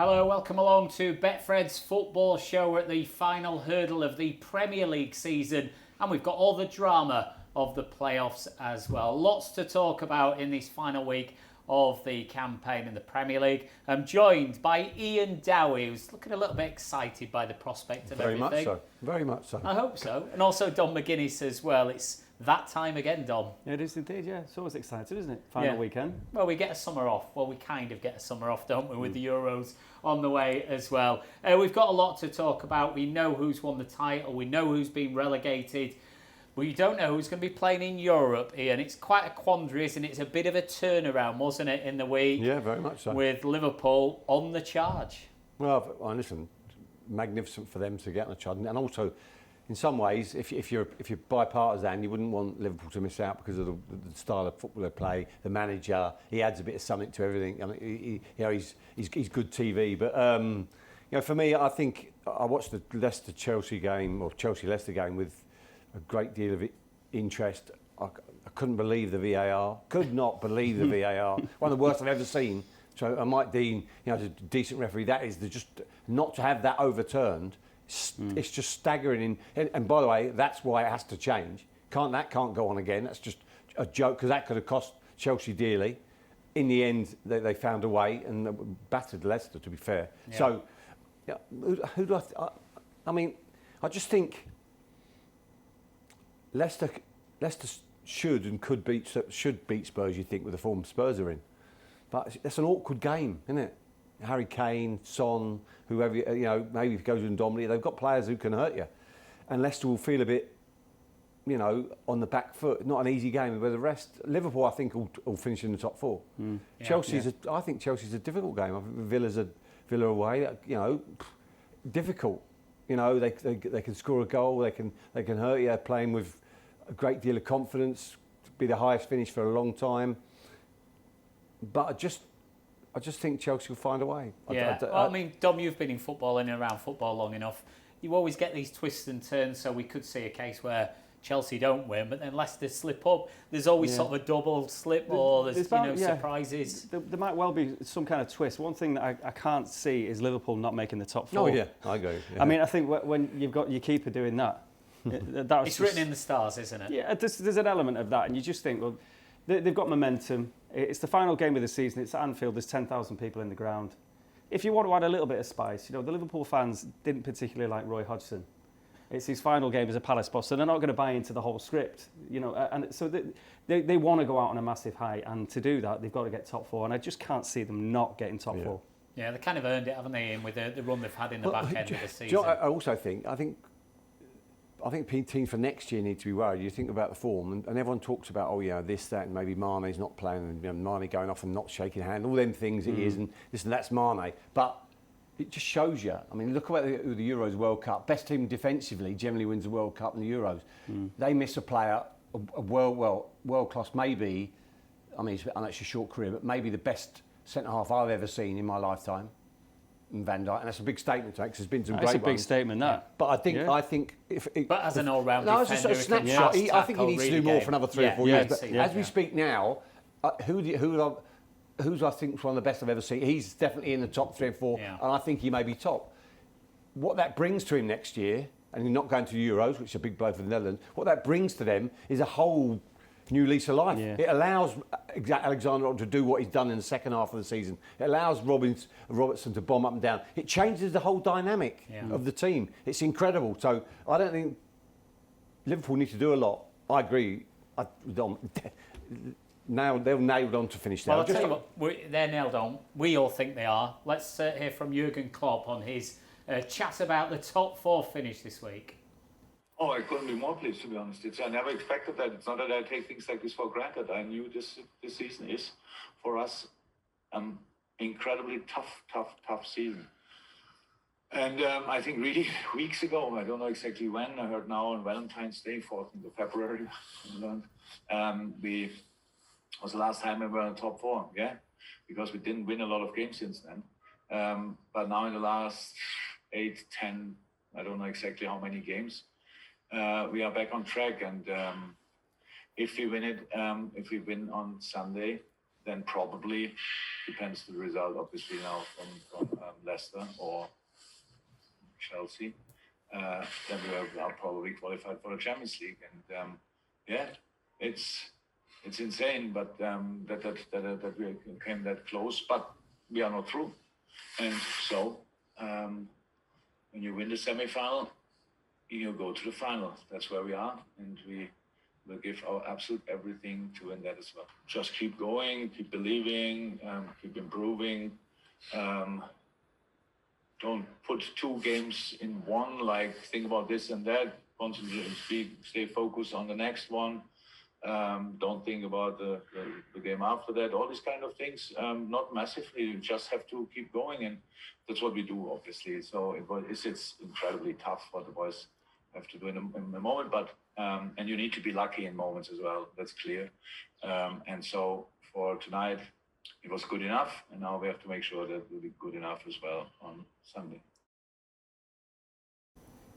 Hello, welcome along to Betfred's football show. We're at the final hurdle of the Premier League season, and we've got all the drama of the playoffs as well. Lots to talk about in this final week of the campaign in the Premier League. I'm joined by Iain Dowie, who's looking a little bit excited by the prospect of everything. Very much so. I hope so. And also Dom McGuinness as well. It's that time again, Dom. It is indeed, yeah. It's always exciting, isn't it? Final weekend. Well, we get a summer off. Well, we kind of get a summer off, don't we, with the Euros on the way as well. We've got a lot to talk about. We know who's won the title. We know who's been relegated. We don't know who's going to be playing in Europe, Ian. It's quite a quandary, isn't it? It's a bit of a turnaround, wasn't it, in the week? Yeah, very much so. With Liverpool on the charge. Well, listen, magnificent for them to get on the charge. And also, in some ways, if you're bipartisan, you wouldn't want Liverpool to miss out because of the style of football they play, the manager. He adds a bit of something to everything. I mean, he's good TV. But for me, I think I watched the Leicester-Chelsea game or Chelsea-Leicester game with a great deal of interest. I couldn't believe the VAR. Could not believe the VAR. One of the worst I've ever seen. So Mike Dean, as a decent referee, that is just not to have that overturned. It's just staggering. And by the way, that's why it has to change. That can't go on again. That's just a joke because that could have cost Chelsea dearly. In the end, they found a way and battered Leicester. To be fair, so who do I mean, I just think Leicester should and could beat Spurs. You think with the form Spurs are in, but it's an awkward game, isn't it? Harry Kane, Son, whoever, maybe if it goes in Dominic, they've got players who can hurt you. And Leicester will feel a bit, on the back foot. Not an easy game, but the rest, Liverpool, I think, will finish in the top four. I think Chelsea's a difficult game. I think Villa away, difficult. They can score a goal, they can hurt you, playing with a great deal of confidence, be the highest finish for a long time. But I just think Chelsea will find a way. I mean, Dom, you've been in football and around football long enough. You always get these twists and turns, so we could see a case where Chelsea don't win, but then Leicester slip up. There's always sort of a double slip, or there's surprises. There might well be some kind of twist. One thing that I can't see is Liverpool not making the top four. Oh yeah, I agree. Yeah. I mean, I think when you've got your keeper doing that, it's written in the stars, isn't it? Yeah, there's an element of that, and you just think, well, they've got momentum. It's the final game of the season. It's at Anfield. There's 10,000 people in the ground. If you want to add a little bit of spice, the Liverpool fans didn't particularly like Roy Hodgson. It's his final game as a Palace boss, so they're not going to buy into the whole script, And so they want to go out on a massive high, and to do that, they've got to get top four. And I just can't see them not getting top four. Yeah, they kind of earned it, haven't they, with the run they've had in the back end of the season. I also think teams for next year need to be worried. You think about the form, and everyone talks about, this, that, and maybe Mane's not playing, and Mane going off and not shaking hand, all them things it is, and this and that's Mane. But it just shows you. I mean, look at the Euros World Cup. Best team defensively generally wins the World Cup and the Euros. They miss a player, a world class, maybe. I mean, it's a short career, but maybe the best centre half I've ever seen in my lifetime. Van Dijk, and that's a big statement to make, because there's been some great ones. That's a big statement, that. But I think but as an all-round defender, it's just a snapshot. I think he needs to do more for another 3 or 4 years. But as we speak now, who's I think one of the best I've ever seen. He's definitely in the top 3 or 4, and I think he may be top. What that brings to him next year, and he's not going to the Euros, which is a big blow for the Netherlands. What that brings to them is a whole new lease of life. It allows Alexander to do what he's done in the second half of the season. It allows Robertson to bomb up and down. It changes the whole dynamic of the team. It's incredible. So I don't think Liverpool need to do a lot. I agree. Now they're nailed on to finish now. Well, I'll tell you what, they're nailed on. We all think they are. Let's hear from Jurgen Klopp on his chat about the top 4 finish this week. Oh, I couldn't be more pleased, to be honest. I never expected that. It's not that I take things like this for granted. I knew this season is, for us, incredibly tough season. And I think really weeks ago, I don't know exactly when, I heard now on Valentine's Day, 14th of February, was the last time we were in the top 4, because we didn't win a lot of games since then. But now in the last 8, 10, I don't know exactly how many games, we are back on track, and if we win on Sunday, then probably depends the result, obviously now from Leicester or Chelsea. Then we are probably qualified for the Champions League, and it's insane, but that we came that close, but we are not through. And so when you win the semi-final, you go to the final. That's where we are, and we will give our absolute everything to win that as well. Just keep going, keep believing, keep improving. Don't put 2 games in one, like think about this and that. Concentrate and stay focused on the next one. Don't think about the game after that, all these kind of things. Not massively, you just have to keep going, and that's what we do, obviously. So it's incredibly tough what the boys have to do in the moment, but and you need to be lucky in moments as well, that's clear. And so for tonight, it was good enough, and now we have to make sure that we'll be good enough as well on Sunday.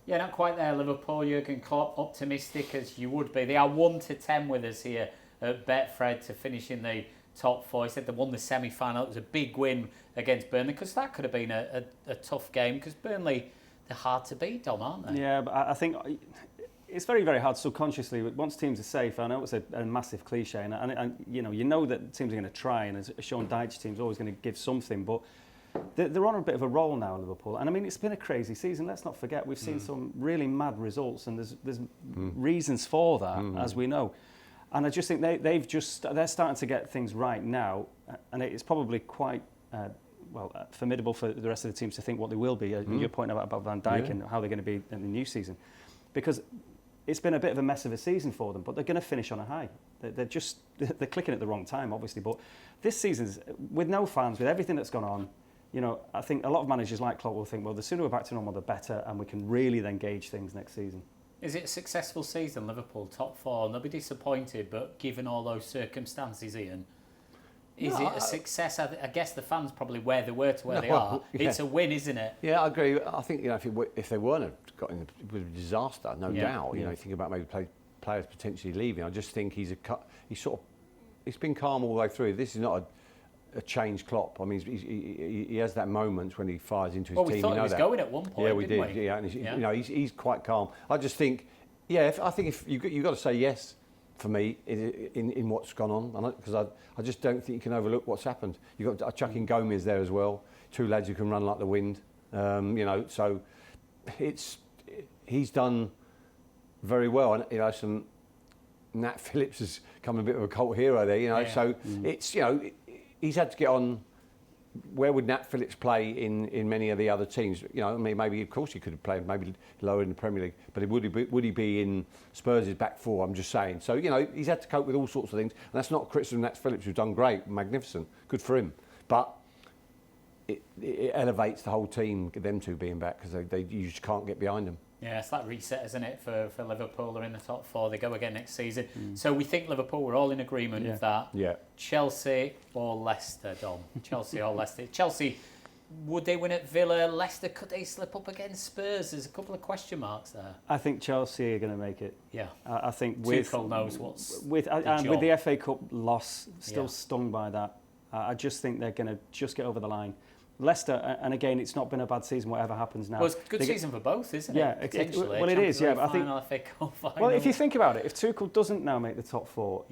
Yeah, not quite there, Liverpool. Jurgen Klopp, optimistic as you would be. They are 1-10 with us here at Betfred to finish in the top 4. He said they won the semi-final. It was a big win against Burnley, because that could have been a tough game, because Burnley, they're hard to beat, Dom, aren't they? Yeah, but I think it's very, very hard subconsciously. Once teams are safe, I know it's a massive cliche, and you know that teams are going to try, and as Sean Dyche's team's always going to give something, but they're on a bit of a roll now, Liverpool. And I mean, it's been a crazy season. Let's not forget, we've seen some really mad results, and there's reasons for that, as we know. And I just think they're starting to get things right now, and it's probably quite formidable for the rest of the teams to think what they will be. Your point about Van Dijk and how they're going to be in the new season, because it's been a bit of a mess of a season for them, but they're going to finish on a high. They're clicking at the wrong time, obviously. But this season's, with no fans, with everything that's gone on, you know, I think a lot of managers like Klopp will think, well, the sooner we're back to normal, the better, and we can really then gauge things next season. Is it a successful season, Liverpool, top 4? And they'll be disappointed, but given all those circumstances, Ian, is it a success? I guess the fans probably where they were to where they are. Yeah. It's a win, isn't it? Yeah, I agree. I think, you know, if they weren't got in, it would be a disaster, no doubt. You know, think about maybe players potentially leaving. I just think he's been calm all the way through. This is not a changed Klopp. I mean, he has that moment when he fires into his team. We thought he was going at one point. Yeah, we did. Yeah, and you know, he's quite calm. I just think, I think if you've got to say yes for me in what's gone on, because I just don't think you can overlook what's happened. You've got chucking Gomez there as well, 2 lads who can run like the wind. You know, so he's done very well, and you know, Nat Phillips has become a bit of a cult hero there. You know, so it's, you know, he's had to get on. Where would Nat Phillips play in many of the other teams? You know, I mean, maybe of course he could have played maybe lower in the Premier League, but would he be in Spurs' back 4? I'm just saying. So you know, he's had to cope with all sorts of things, and that's not criticism of Nat Phillips, who's done great, magnificent, good for him. But it elevates the whole team, them 2 being back, because you just can't get behind them. Yeah, it's that reset, isn't it, for Liverpool? They're in the top 4. They go again next season. So we think Liverpool, we're all in agreement with that. Yeah. Chelsea or Leicester, Dom? Chelsea or Leicester? Chelsea, would they win at Villa? Leicester, could they slip up against Spurs? There's a couple of question marks there. I think Chelsea are going to make it. Yeah. I think Tuchel knows what's with the FA Cup loss, still stung by that. I just think they're going to just get over the line. Leicester, and again, it's not been a bad season, whatever happens now. Well, it's a good season for both, isn't it? Yeah, well, it is, yeah. But I think, FA Cup final. Well, if you think about it, if Tuchel doesn't now make the top 4,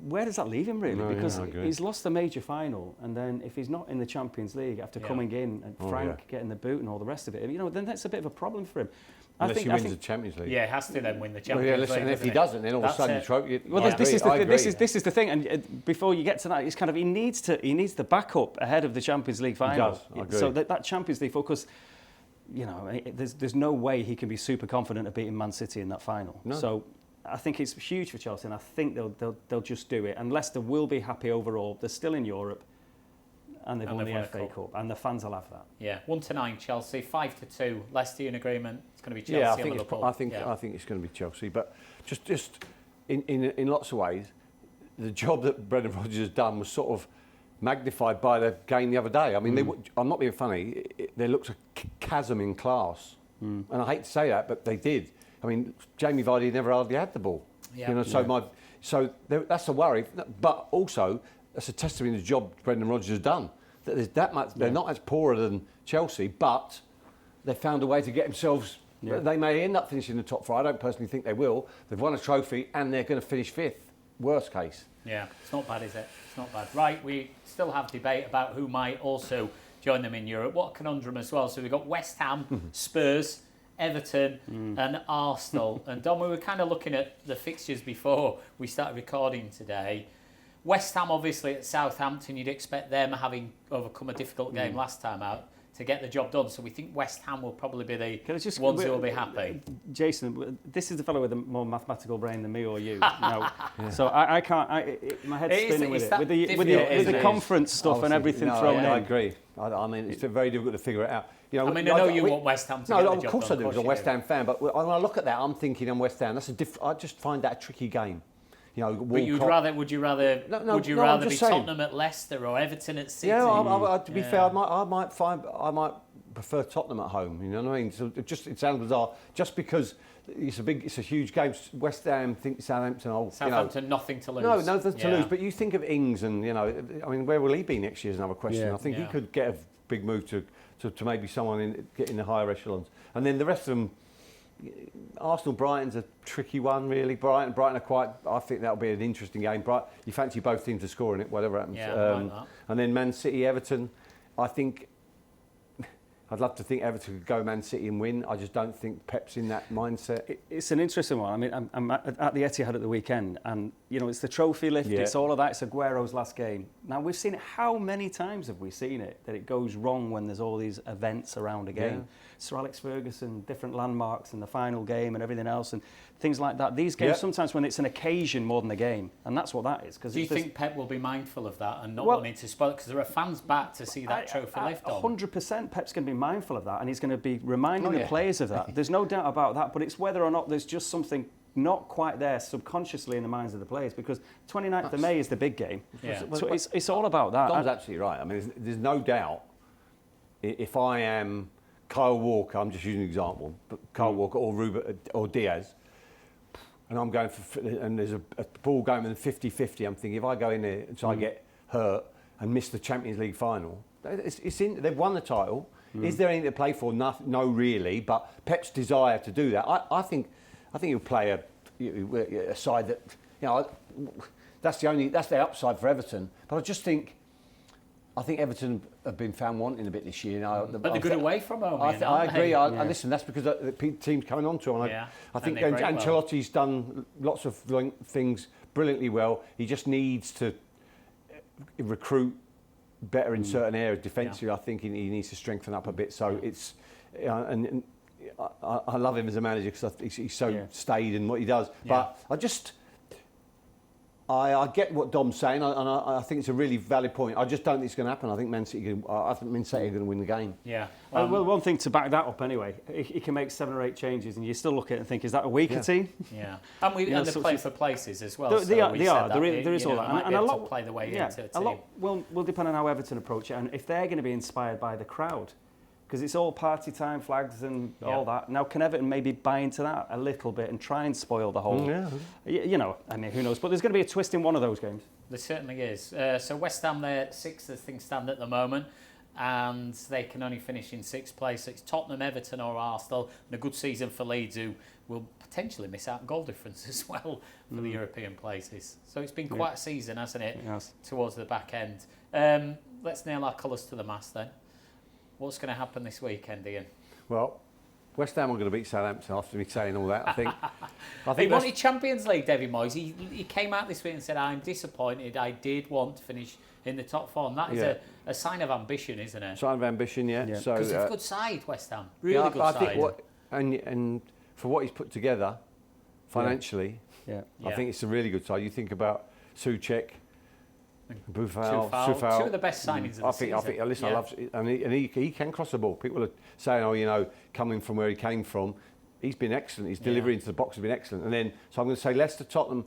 where does that leave him, really? Because he's lost the major final, and then if he's not in the Champions League after coming in, and Frank getting the boot and all the rest of it, you know, then that's a bit of a problem for him. Unless he wins the Champions League. Yeah, he has to then win the Champions League. And if he doesn't, then all of a sudden this is the thing. And before you get to that, it's kind of he needs the backup ahead of the Champions League final. He does. I agree. So that Champions League focus, you know, there's no way he can be super confident of beating Man City in that final. No. So I think it's huge for Chelsea, and I think they'll just do it. And Leicester will be happy overall. They're still in Europe. And they've won the FA Cup, and the fans will have that. Yeah, 1-9 Chelsea, 5-2 Leicester. In agreement? It's going to be Chelsea. I think it's going to be Chelsea. But just in lots of ways, the job that Brendan Rodgers has done was sort of magnified by the game the other day. I mean, I'm not being funny. There looked a chasm in class, and I hate to say that, but they did. I mean, Jamie Vardy never hardly had the ball. Yeah. You know, so that's a worry. But also, that's a testimony to the job Brendan Rodgers has done. That there's that much. They're not as poorer than Chelsea, but they found a way to get themselves. Yeah. They may end up finishing in the top 4. I don't personally think they will. They've won a trophy and they're going to finish 5th. Worst case. Yeah, it's not bad, is it? It's not bad. Right, we still have debate about who might also join them in Europe. What a conundrum as well. So we've got West Ham, Spurs, Everton and Arsenal. And Dom, we were kind of looking at the fixtures before we started recording today. West Ham, obviously, at Southampton, you'd expect them, having overcome a difficult game last time out, to get the job done. So we think West Ham will probably be the ones who will be happy. Jason, this is the fellow with a more mathematical brain than me or you. So I can't. My head's spinning with it. With the conference stuff and everything thrown in. I agree. I mean, it's very difficult to figure it out. You know, I mean, I know you want West Ham to get the job done. No, of course I do, because I'm a West Ham fan. But when I look at that, I'm thinking I'm West Ham. I just find that a tricky game. You know, but would you rather be Tottenham at Leicester or Everton at City? Yeah, to be fair, I might prefer Tottenham at home. You know what I mean? So it sounds bizarre, just because it's a huge game. West Ham think Southampton, nothing to lose. No, nothing to lose. But you think of Ings, and I mean, where will he be next year? Is another question. Yeah. I think he could get a big move to maybe someone get in the higher echelons, and then the rest of them. Arsenal Brighton's a tricky one, really. Brighton are quite. I think that'll be an interesting game. You fancy both teams to score in it, whatever happens. Yeah, and then Man City Everton. I think I'd love to think Everton could go Man City and win. I just don't think Pep's in that mindset. It's an interesting one. I mean, I'm at the Etihad at the weekend, and it's the trophy lift. Yeah. It's all of that. It's Aguero's last game. Now we've seen it. How many times have we seen it that it goes wrong when there's all these events around a game? Yeah. Sir Alex Ferguson, different landmarks in the final game and everything else and things like that. These games sometimes when it's an occasion more than a game, and that's what that is. Do you think Pep will be mindful of that and not wanting to spoil it? Because there are fans back to see that trophy lift on. 100% Pep's going to be mindful of that, and he's going to be reminding the players of that. There's no doubt about that, but it's whether or not there's just something not quite there subconsciously in the minds of the players, because 29th of May is the big game. Yeah. So it's all about that. Dom's absolutely right. I mean, there's no doubt if I am Kyle Walker, I'm just using an example, but Kyle Walker or Ruben or Diaz, and I'm going and there's a ball going with 50-50, I'm thinking if I go in there and so I get hurt and miss the Champions League final, they've won the title. Is there anything to play for? No, really. But Pep's desire to do that, I think he'll play a side that that's the upside for Everton. But I think Everton have been found wanting a bit this year. But they're good away from home. I agree. Listen, that's because the team's coming on to them. I think Ancelotti's done lots of things brilliantly well. He just needs to recruit better in certain areas defensively. I think he needs to strengthen up a bit. So it's and I love him as a manager because he's so staid in what he does. But I get what Dom's saying, and I think it's a really valid point. I just don't think it's going to happen. I think Man City are going to win the game. Yeah. Well, one thing to back that up anyway, he can make 7 or 8 changes, and you still look at it and think, is that a weaker team? Yeah. And they're playing for places as well. They are. There is all that. And a lot play the way into a team. A lot will depend on how Everton approach it, and if they're going to be inspired by the crowd. Because it's all party time, flags and all that. Now, can Everton maybe buy into that a little bit and try and spoil the whole... I mean, who knows? But there's going to be a twist in one of those games. There certainly is. So West Ham, they're 6th as things stand at the moment, and they can only finish in 6th place. So it's Tottenham, Everton or Arsenal, and a good season for Leeds, who will potentially miss out goal difference as well for the European places. So it's been quite a season, hasn't it, towards the back end. Let's nail our colours to the mast then. What's going to happen this weekend, Iain? Well, West Ham are going to beat Southampton after me saying all that. I think he wanted Champions League, David Moyes. He came out this week and said, I'm disappointed. I did want to finish in the top 4. And that is a sign of ambition, isn't it? Sign of ambition, yeah. Because it's a good side, West Ham. Really good side. I think and for what he's put together financially, I think it's a really good side. You think about Souček, Boufal, 2 of the best signings of the season. I love it. And he can cross the ball. People are saying, coming from where he came from, he's been excellent. His delivery into the box has been excellent. And then, so I'm going to say Leicester, Tottenham.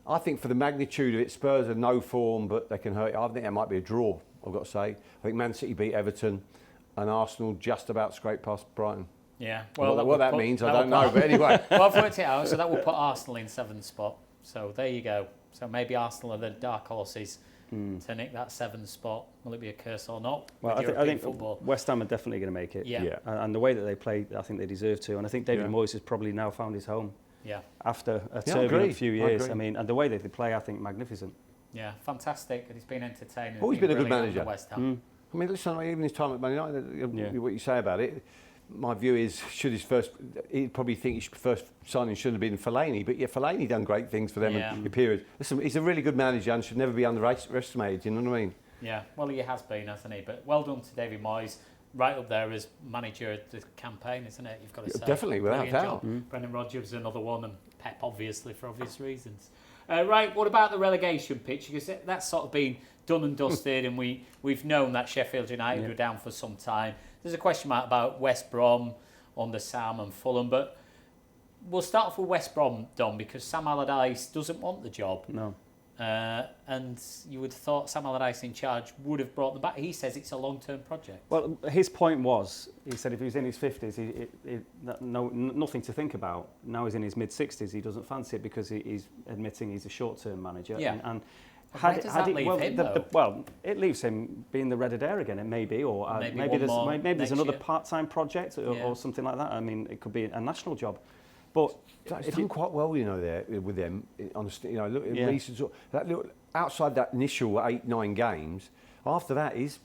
I think for the magnitude of it, Spurs are no form, but they can hurt. I think that might be a draw, I've got to say. I think Man City beat Everton, and Arsenal just about scraped past Brighton. Yeah. Well, what that means, I don't know. But anyway. Well, I've worked it out, so that will put Arsenal in 7th spot. So there you go. So maybe Arsenal are the dark horses to nick that 7th spot. Will it be a curse or not? Well, with I think football? West Ham are definitely going to make it. Yeah. And the way that they play, I think they deserve to. And I think David Moyes has probably now found his home. Yeah. After a I turbulent agree. few I years. agree. I mean, and the way that they play, I think, magnificent. Yeah, fantastic. And he's been entertaining. Always been a good brilliant manager. at West Ham. I mean, listen, even his time at Man United, what you say about it, my view is, he'd probably think his first signing should have been Fellaini, but Fellaini done great things for them in the period. Listen, he's a really good manager and should never be underestimated, you know what I mean? Yeah, well, he has been, hasn't he? But well done to David Moyes, right up there as manager of the campaign, isn't it? You've got to say. Definitely, without Brilliant doubt. job. Brendan Rodgers, another one, and Pep, obviously, for obvious reasons. Right, what about the relegation pitch? Because that's sort of been done and dusted, and we've known that Sheffield United were down for some time. There's a question mark about West Brom under Sam and Fulham, but we'll start off with West Brom, Dom, because Sam Allardyce doesn't want the job. No. And you would have thought Sam Allardyce in charge would have brought them back. He says it's a long-term project. Well, his point was, he said if he was in his 50s, nothing to think about. Now he's in his mid-60s, he doesn't fancy it because he's admitting he's a short-term manager. Yeah. And where does that leave him, though? Well, it leaves him being the Red Adair again, it may be, or maybe there's another part-time project or something like that. I mean, it could be a national job. But He's done quite well, you know, there with them. Honestly, you know, look, outside that initial 8-9 games, after that he's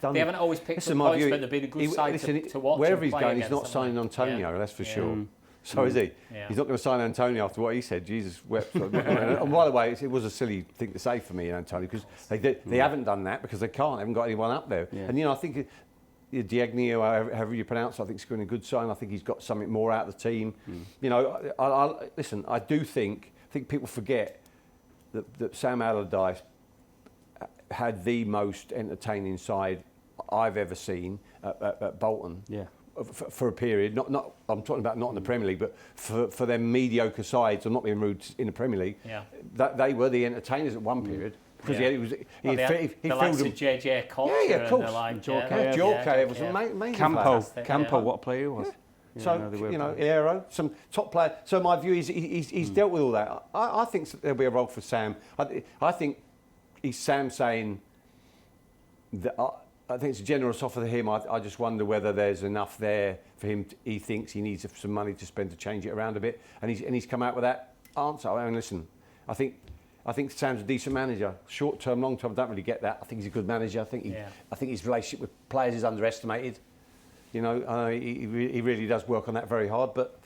done. They haven't always picked up points, but they've been a good side to watch. Wherever he's play going, he's against, not signing haven't they? Antonio, that's for sure. So is he? Yeah. He's not going to sign Antonio after what he said. Jesus wept. And by the way, it was a silly thing to say for me, Antonio, because they haven't done that because they can't. They haven't got anyone up there. Yeah. And you know, I think Diagni, or however you pronounce it, I think it's going to be a good sign. I think he's got something more out of the team. You know, listen, I think people forget that Sam Allardyce had the most entertaining side I've ever seen at Bolton. Yeah. For a period, not I'm talking about not in the Premier League, but for them mediocre sides, I'm not being rude, in the Premier League, that they were the entertainers at one period. Because he likes of JJ Culture. Yeah, of course. Jorka was amazing. Campo, what a player he was. Yeah. So, you know, Aero, some top player. So my view is he's dealt with all that. I think there'll be a role for Sam. I think Sam saying that. I think it's a generous offer to him. I just wonder whether there's enough there for him. He thinks he needs some money to spend to change it around a bit, and he's come out with that answer. I mean, listen, I think Sam's a decent manager. Short term, long term, I don't really get that. I think he's a good manager. I think his relationship with players is underestimated. You know, he really does work on that very hard. But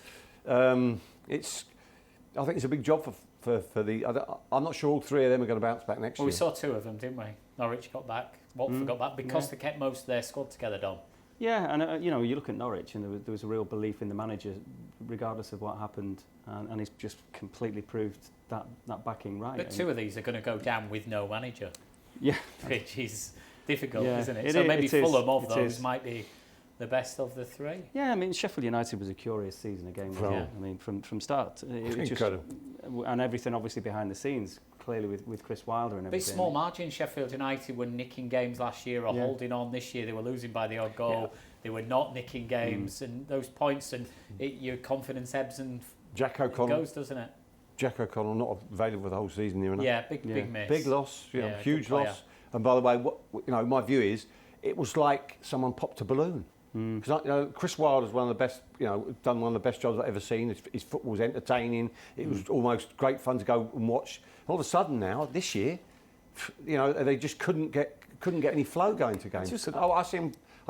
I think it's a big job for the. I'm not sure all three of them are going to bounce back next year. We saw two of them, didn't we? Norwich got back, Watford got back because they kept most of their squad together, Dom. Yeah, and you know, you look at Norwich and there was a real belief in the manager, regardless of what happened, and he's just completely proved that backing right. But two of these are going to go down with no manager. Yeah, which is difficult, isn't it? So maybe Fulham of those might be the best of the three. Yeah, I mean, Sheffield United was a curious season again. I mean, from start, it was incredible. And everything obviously behind the scenes, clearly with Chris Wilder and everything. Big small margin. Sheffield United were nicking games last year or holding on this year. They were losing by the odd goal. Yeah. They were not nicking games, and those points and your confidence ebbs and Jack O'Connell goes, doesn't it? Jack O'Connell not available for the whole season here. Yeah, big miss. Big loss, huge loss. And by the way, my view is, it was like someone popped a balloon. Because Chris Wilder's one of the best, done one of the best jobs I've ever seen. His football was entertaining. It was almost great fun to go and watch. All of a sudden now, this year, they just couldn't get any flow going to games. I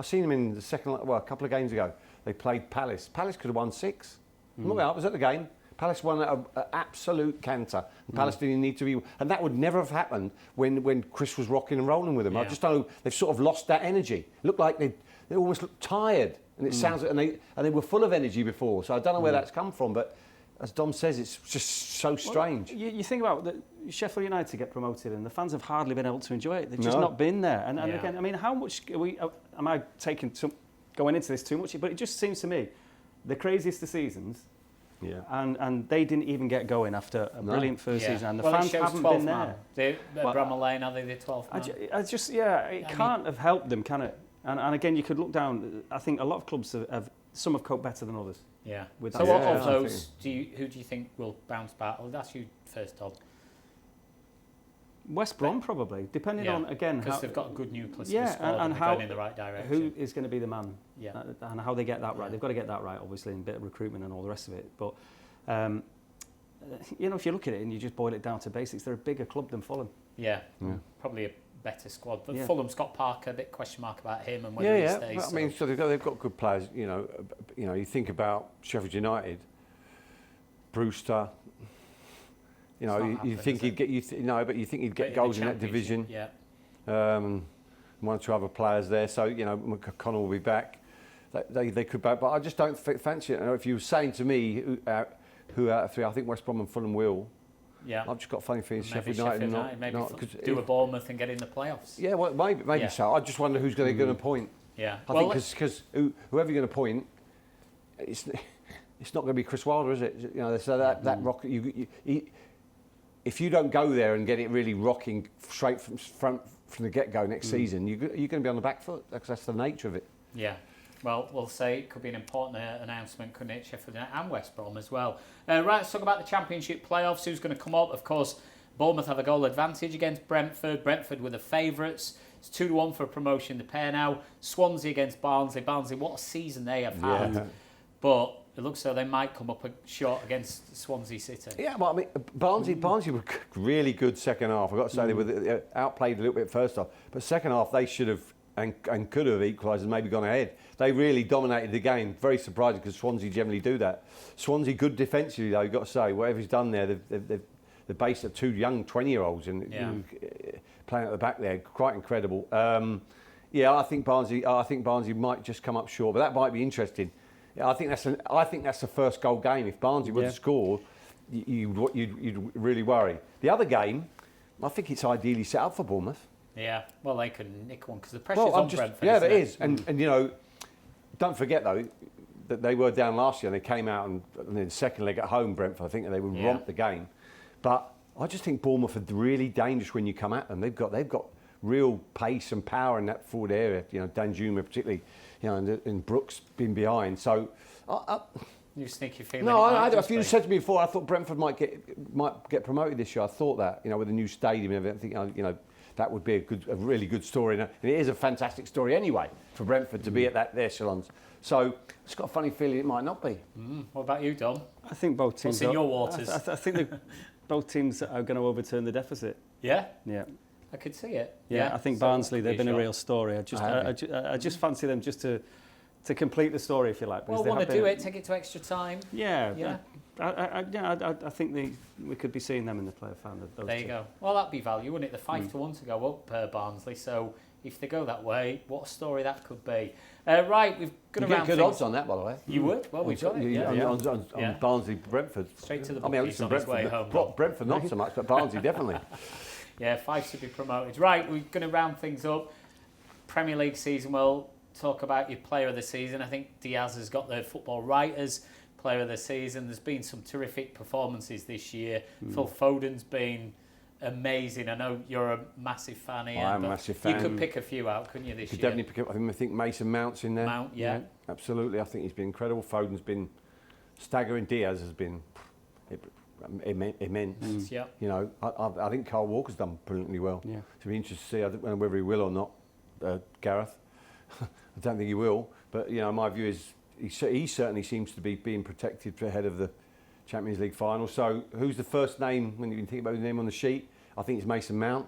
seen him in the second, a couple of games ago. They played Palace. Palace could have won 6. I was at the game. Palace won an absolute canter. And Palace didn't need to be... And that would never have happened when Chris was rocking and rolling with them. I just don't know. They've sort of lost that energy. Looked like they almost looked tired. And it sounds... And they were full of energy before. So I don't know where that's come from. But as Dom says, it's just so strange. Well, you think about that. Sheffield United get promoted and the fans have hardly been able to enjoy it. They've just not been there. And again, I mean, how much... am I going into this too much? But it just seems to me, the craziest of seasons... Yeah. And they didn't even get going after a brilliant first season, and the fans haven't been there. Bramall Lane, are they the 12th man? It can't have helped them, can it? And again, you could look down. I think a lot of clubs some have coped better than others. Yeah. With so what of those who do you think will bounce back? I'll ask you first, Todd. West Brom probably, depending on, again, because they've got a good nucleus yeah, of the squad and how, going in the right direction. Who is going to be the man? Yeah. And how they get that right. They've got to get that right, obviously, in a bit of recruitment and all the rest of it. But, you know, if you look at it and you just boil it down to basics, they're a bigger club than Fulham. Yeah. Probably a better squad. But Yeah. Fulham, Scott Parker, a bit question mark about him and whether he stays. Well, I mean, so they've got good players. You know, you think about Sheffield United, Brewster. You know, you think he'd get but you think he'd get goals in that division. Yeah. One or two other players there. So you know, McConnell will be back. They could back, but I just don't fancy it. You know, if you were saying to me who out of three, I think West Brom and Fulham will. Yeah. I've just got a funny feeling Maybe Sheffield United maybe not do a Bournemouth and get in the playoffs. Yeah, well, maybe so. I just wonder who's going to appoint. Yeah. I think because whoever you're going to appoint, it's not going to be Chris Wilder, is it? You know, so that rocket. If you don't go there and get it really rocking straight from the get-go next season, you're going to be on the back foot because that's the nature of it. Yeah. Well, we'll say it could be an important announcement, couldn't it? Sheffield United and West Brom as well. Right, let's talk about the Championship playoffs. Who's going to come up? Of course, Bournemouth have a goal advantage against Brentford. Brentford were the favourites. It's 2-1 for promotion. The pair now. Swansea against Barnsley. Barnsley, what a season they have had. Yeah. But it looks so they might come up short against Swansea City. Yeah, well, I mean, Barnsley were really good second half. I've got to say they were outplayed a little bit first half. But second half, they should have and could have equalised and maybe gone ahead. They really dominated the game. Very surprising because Swansea generally do that. Swansea good defensively though, you've got to say. Whatever he's done there, they're based at two young 20-year-olds and playing at the back there. Quite incredible. I think Barnsley might just come up short, but that might be interesting. Yeah, I think that's the first goal game. If Barnsley would have scored, you'd really worry. The other game, I think it's ideally set up for Bournemouth. Yeah, well, they can nick one because the pressure's on Brentford. Yeah, there is. And you know, don't forget though that they were down last year and they came out and in the second leg at home, Brentford, I think they would romp the game. But I just think Bournemouth are really dangerous when you come at them. They've got real pace and power in that forward area. You know, Danjuma particularly, you know, and Brooks been behind. So, you sneaky feeling. No, if you'd said to me before, I thought Brentford might get promoted this year. I thought that, you know, with the new stadium and everything. I think, you know, that would be a really good story, and it is a fantastic story anyway for Brentford to be at that echelons. So it's got a funny feeling it might not be. What about you, Dom? I think both teams. What's in your waters? I think both teams are going to overturn the deficit. Yeah. Yeah. I could see it. Yeah, I think Barnsley, they've been a real story. I just fancy them just to complete the story, if you like. Well, want to do it, take it to extra time. Yeah. I think we could be seeing them in the playoff final. There you go. Well, that'd be value, wouldn't it? The 5-1 to go up, Barnsley. So if they go that way, what a story that could be. Right, we've got around. Good odds on that, by the way. You would? Well, we've got it. On Barnsley, Brentford. Straight to the bookies on his way home. Brentford not so much, but Barnsley definitely. Yeah, 5 to be promoted. Right, we're going to round things up. Premier League season, we'll talk about your player of the season. I think Diaz has got the Football Writers player of the season. There's been some terrific performances this year. Phil Foden's been amazing. I know you're a massive fan, Ian. I'm a massive fan. You could pick a few out, couldn't you, this year? Definitely pick up. I think Mason Mount's in there. Mount, yeah. Absolutely. I think he's been incredible. Foden's been staggering. Diaz has been immense. Yeah. You know, I think Kyle Walker's done brilliantly well. Yeah. To be interested to see whether he will or not, Gareth. I don't think he will. But, you know, my view is he certainly seems to be being protected ahead of the Champions League final. So who's the first name when you can think about his name on the sheet? I think it's Mason Mount,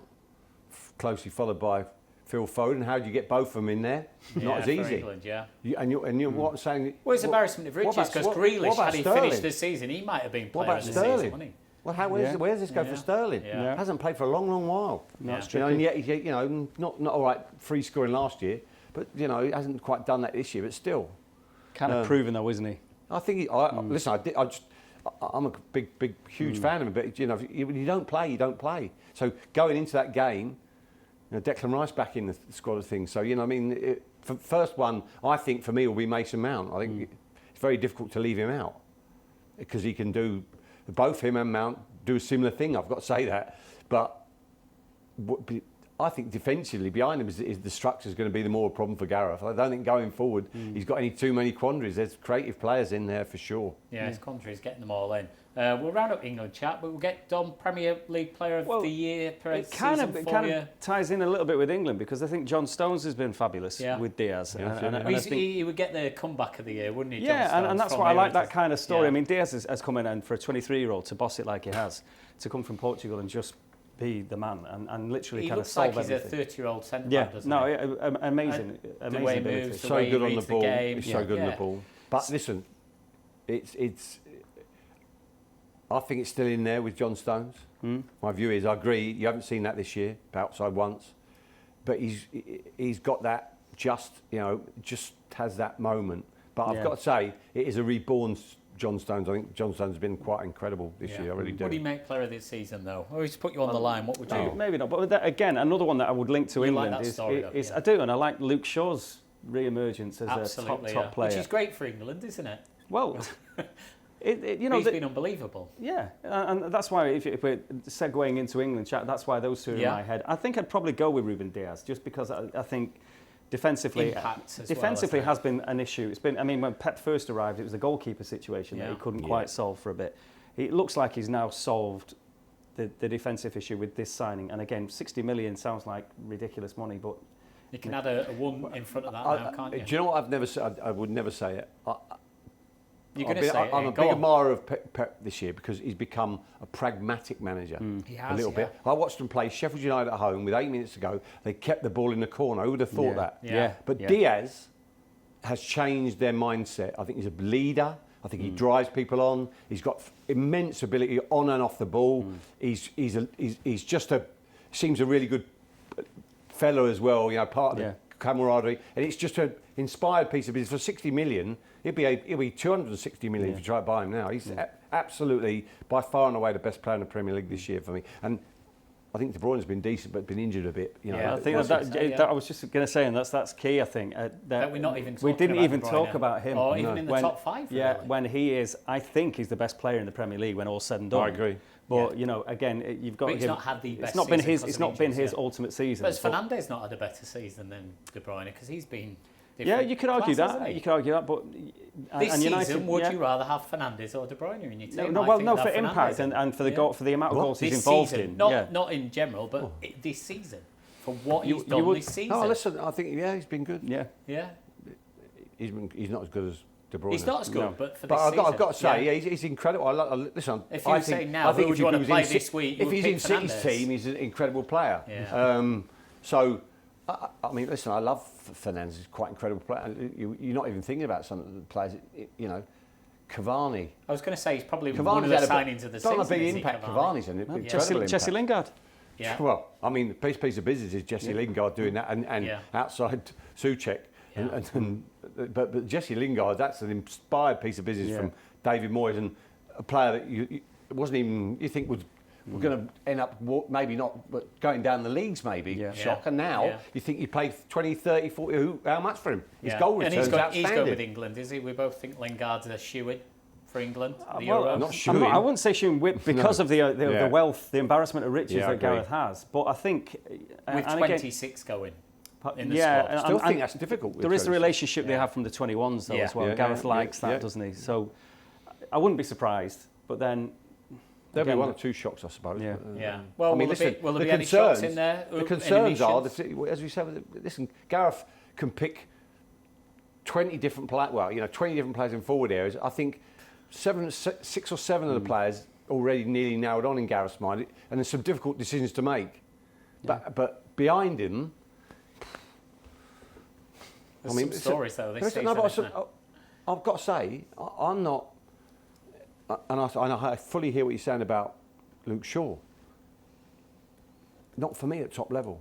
closely followed by Phil Foden. How do you get both of them in there? Not as easy. England, yeah. What I'm saying? Well, it's embarrassment of riches because Grealish, had he finished this season, he might have been player of the season, wouldn't he? Well, where's this go for Sterling? Yeah. Hasn't played for a long, long while. And yet, you know, not all right free scoring last year, but you know, he hasn't quite done that this year. But still, kind of proven though, isn't he? I think. Listen, I'm a big, huge fan of him. But you know, when you don't play, you don't play. So going into that game, you know, Declan Rice back in the squad of things. So you know, I mean, first one I think for me will be Mason Mount. I think it's very difficult to leave him out because he can do. Both him and Mount do a similar thing, I've got to say that. But I think defensively behind him is the structure is going to be the more problem for Gareth. I don't think going forward he's got too many quandaries. There's creative players in there for sure. Yeah, his quandaries getting them all in. We'll round up England chat, but we'll get Dom Premier League Player of the Year per It season kind of ties in a little bit with England, because I think John Stones has been fabulous with Diaz. He would get the comeback of the year, wouldn't he? Yeah, John Stones, and that's from why I like that Heritage. kind of story. Yeah. I mean, Diaz has come in, and for a 23-year-old to boss it like he has, to come from Portugal and just be the man and literally He kind of looks solve like everything. he's a 30-year-old centre-back, doesn't he? Amazing, The amazing way he ability. moves, the So way good he on the reads ball. game. He's so good on the ball. But listen, it's. I think it's still in there with John Stones. My view is, I agree. You haven't seen that this year, outside once, but he's got that. Just has that moment. But I've got to say, it is a reborn John Stones. I think John Stones has been quite incredible this year. I really do. What do you make player of this season, though? I always put you on the line. What would you? Maybe not. But again, another one that I would link to You England like that story, though, is I do, and I like Luke Shaw's re-emergence as a top player. Which is great for England, isn't it? Well, he's been unbelievable. Yeah, and that's why if we're segueing into England chat, that's why those two are in my head. I think I'd probably go with Ruben Diaz, just because I think defensively has been an issue. It's been, I mean, when Pep first arrived, it was the goalkeeper situation that he couldn't quite solve for a bit. It looks like he's now solved the defensive issue with this signing. And again, 60 million sounds like ridiculous money, but you can add a one in front of that now, can't you? Do you know what I've never said? I would never say it. You're going to say it. I'm a big admirer of Pep this year, because he's become a pragmatic manager. He has, a little bit. I watched them play Sheffield United at home with 8 minutes to go. They kept the ball in the corner. Who would have thought that? Yeah. But Diaz has changed their mindset. I think he's a leader. I think he drives people on. He's got immense ability on and off the ball. He's just seems a really good fellow as well. Part of the camaraderie, and it's just an inspired piece of business. For 60 million, it'd be 260 million if you try to buy him now. He's absolutely by far and away the best player in the Premier League this year for me. And I think De Bruyne's been decent, but been injured a bit. I think that I was just going to say, and that's key. I think that we're not even. We didn't even De Bruyne, talk about him, or even in the top five. Yeah, really. when he is, I think he's the best player in the Premier League when all's said and done. I agree. But again, you've got. But he's not had the best. It's not been his ultimate season. But has Fernandes not had a better season than De Bruyne, because he's been. Yeah, you could argue that. You could argue that, but this season, would you rather have Fernandes or De Bruyne in your team? No, for impact and for the amount of goals he's involved in. Not in general, but this season, for what he's done this season. Oh, listen, I think he's been good. Yeah. He's not as good as De Bruyne. He's not as good, but for this season. I've got to say, he's incredible. Listen, if you were saying now, who would you want to play this week? If he's in City's team, he's an incredible player. Yeah. So, I mean, listen, I love Fernandes. He's quite an incredible player. You're not even thinking about some of the players, Cavani. I was going to say he's probably one of the signings of the season. Not a big impact, Cavani's an incredible impact. Jesse Lingard. Yeah. Well, I mean, the piece of business is Jesse Lingard doing that, and outside Souček. But Jesse Lingard, that's an inspired piece of business from David Moyes, and a player that it wasn't even you think we're going to end up maybe not, but going down the leagues maybe. Shock. And now you think you paid 20, 30, 40. How much for him? His goal returns outstanding. He's going with England, is he? We both think Lingard's a shoo-in for England. I wouldn't say shoo-in because of the wealth, the embarrassment of riches that Gareth has. But I think with 26 going. In the squad. I still think that's difficult. There is the relationship they have from the 21s though as well. Gareth likes that, doesn't he? So I wouldn't be surprised. But then there'll be one or two shocks, I suppose. Well, I mean, will there be any shocks in there? The concerns are, as we said, listen, Gareth can pick 20 different players. Well, 20 different players in forward areas. I think 6 or 7 of the players already nearly nailed on in Gareth's mind, and there's some difficult decisions to make. But behind him. There's some stories though this season. I've got to say, I'm not, and I fully hear what you're saying about Luke Shaw. Not for me at top level.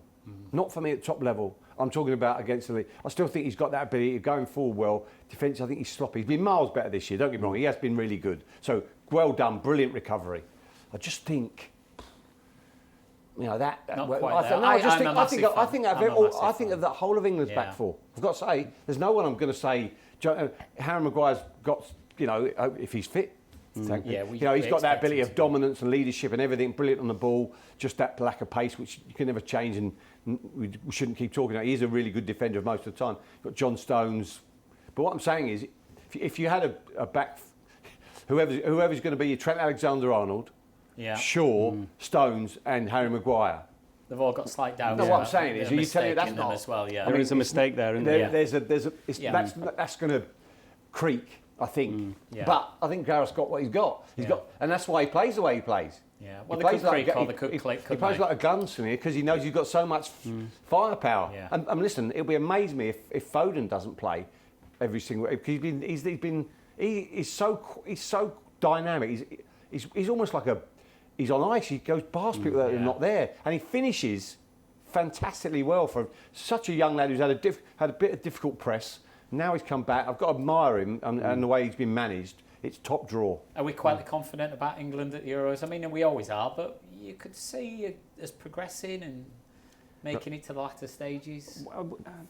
Not for me at top level. I'm talking about against the league. I still think he's got that ability of going forward well. Defence, I think he's sloppy. He's been miles better this year, don't get me wrong. He has been really good. So, well done, brilliant recovery. I just think... Not quite I think of the whole of England's back four. I've got to say, there's no one I'm going to say. Harry Maguire's got, if he's fit. He's got that ability of dominance and leadership and everything, brilliant on the ball. Just that lack of pace, which you can never change, and we shouldn't keep talking about. He's a really good defender most of the time. You've got John Stones, but what I'm saying is, if you had a back, whoever's going to be your Trent Alexander-Arnold, Shaw, Stones, and Harry Maguire. They've all got slight doubts. No, what I'm saying is, you tell me that's not as well. Yeah, there is a mistake there, isn't there? That's going to creak, I think. But I think Gareth's got what he's got. He's got, and that's why he plays the way he plays. Yeah, well, they could creak or they could click. He plays like a gunslinger because he knows he's got so much firepower. Yeah. And listen, it'll be amazing me if Foden doesn't play every single. Because he's so dynamic. He's almost like he's on ice. He goes past people that are not there, and he finishes fantastically well for such a young lad who's had a bit of difficult press. Now he's come back. I've got to admire him and the way he's been managed. It's top draw. Are we quite confident about England at the Euros? I mean, we always are, but you could see us progressing and making it to the latter stages.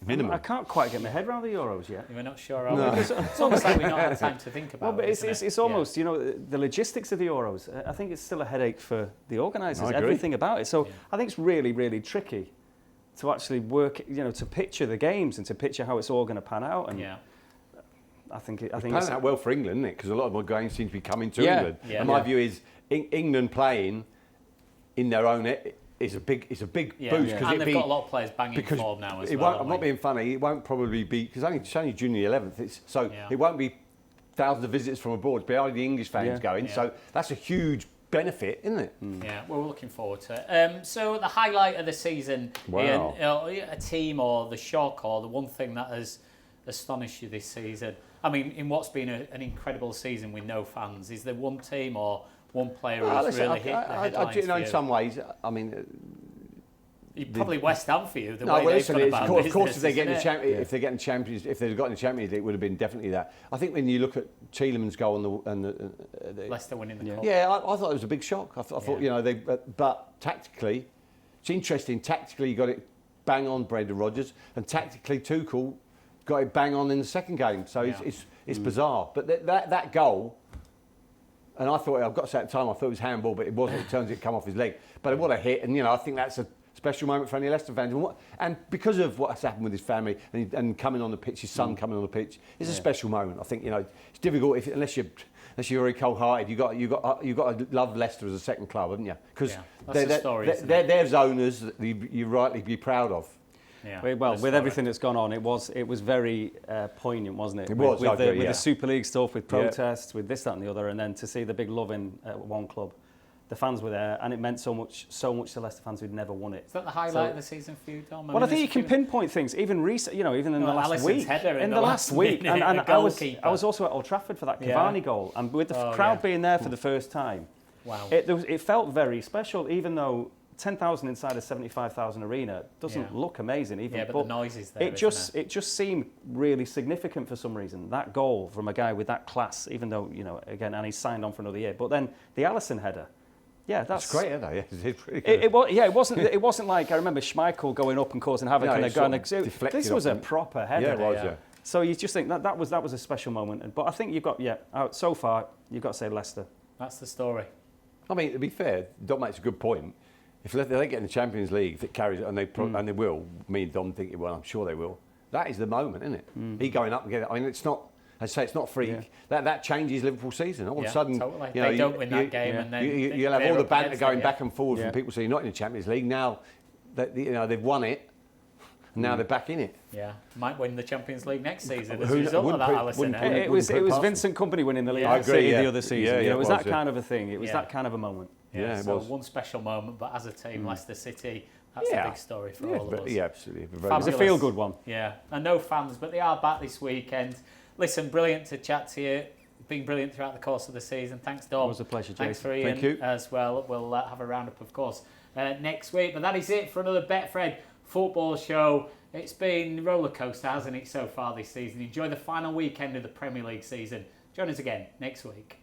Minimum. I can't quite get my head around the Euros yet. We're not sure, are we? It's almost like we've not had time to think about but it. It's almost, the logistics of the Euros. I think it's still a headache for the organisers, everything about it. So I think it's really, really tricky to actually work, to picture the games and to picture how it's all going to pan out. And I think it's panning out well for England, isn't it? Because a lot of my games seem to be coming to England. Yeah. And my view is England playing in their own is a big boost. And they've got a lot of players banging form now as well. I'm not being funny. It won't probably be because it's only June the 11th. It won't be thousands of visitors from abroad. It's barely the English fans going. So that's a huge benefit, isn't it? Yeah, well, we're looking forward to it. So the highlight of the season, Iain, a team or the shock or the one thing that has astonished you this season? I mean, in what's been an incredible season with no fans, is there one team or one player who's really hit the headlines for you? In some ways, I mean... Probably West Ham for you, of course, if they get in the if they're getting Champions, if they'd got in the Champions League, it would have been definitely that. I think when you look at Tielemans' goal and the Leicester winning the cup. Yeah, I thought it was a big shock. I thought but tactically, it's interesting. Tactically, you got it bang on, Brendan Rodgers, and tactically, Tuchel got it bang on in the second game. So it's bizarre. But that goal, and I thought, I've got to say at the time, I thought it was handball, but it wasn't. It turns it come off his leg. But what a hit, and I think that's a special moment for any Leicester fans. And because of what has happened with his family and coming on the pitch, his son coming on the pitch, it's a special moment. I think it's difficult unless you're very cold-hearted. You got to love Leicester as a second club, haven't you? Because they're owners that you rightly be proud of. Yeah, well, with everything that's gone on, it was very poignant, wasn't it? It was with the Super League stuff, with protests, with this, that, and the other, and then to see the big love in one club. The fans were there, and it meant so much to Leicester fans who'd never won it. Is that the highlight of the season for you, Dom? Well, I think you can pinpoint things, even recent, even in the last week. In the last week, and I was also at Old Trafford for that Cavani goal, and with the crowd being there for the first time, wow, it felt very special, even though 10,000 inside a 75,000 arena doesn't look amazing. But the noise is there. It just seemed really significant for some reason. That goal from a guy with that class, even though again, and he's signed on for another year. But then the Alisson header. Yeah, that's great, isn't it? Yeah, it's pretty good. It wasn't like I remember Schmeichel going up and causing havoc this was a proper header. Yeah, it was. Yeah. So you just think that was a special moment. But I think you've got so far you've got to say Leicester. That's the story. I mean, to be fair, Dom makes a good point. If they get in the Champions League, if it carries it, and they will, me and Dom think it will. I'm sure they will. That is the moment, isn't it? He going up and getting. I mean, it's not. I say it's not freak. Yeah. That changes Liverpool's season. All of a sudden, totally. They don't win that game, and then you'll have all the banter going back and forward from people saying you're not in the Champions League now. That they've won it. Now they're back in it. Yeah, might win the Champions League next season as a result of that, Alisson. It was Vincent Kompany winning the league. I agree. The other season. It was that kind of a thing. It was that kind of a moment. Yeah, so one special moment, but as a team, Leicester City, that's a big story for all of us. Yeah, absolutely. It was a feel-good one. Yeah, and no fans, but they are back this weekend. Listen, brilliant to chat to you. Been brilliant throughout the course of the season. Thanks, Dom. It was a pleasure, Jason. Thanks for Iain as well. We'll have a roundup, of course, next week. But that is it for another Betfred football show. It's been a roller coaster, hasn't it, so far this season? Enjoy the final weekend of the Premier League season. Join us again next week.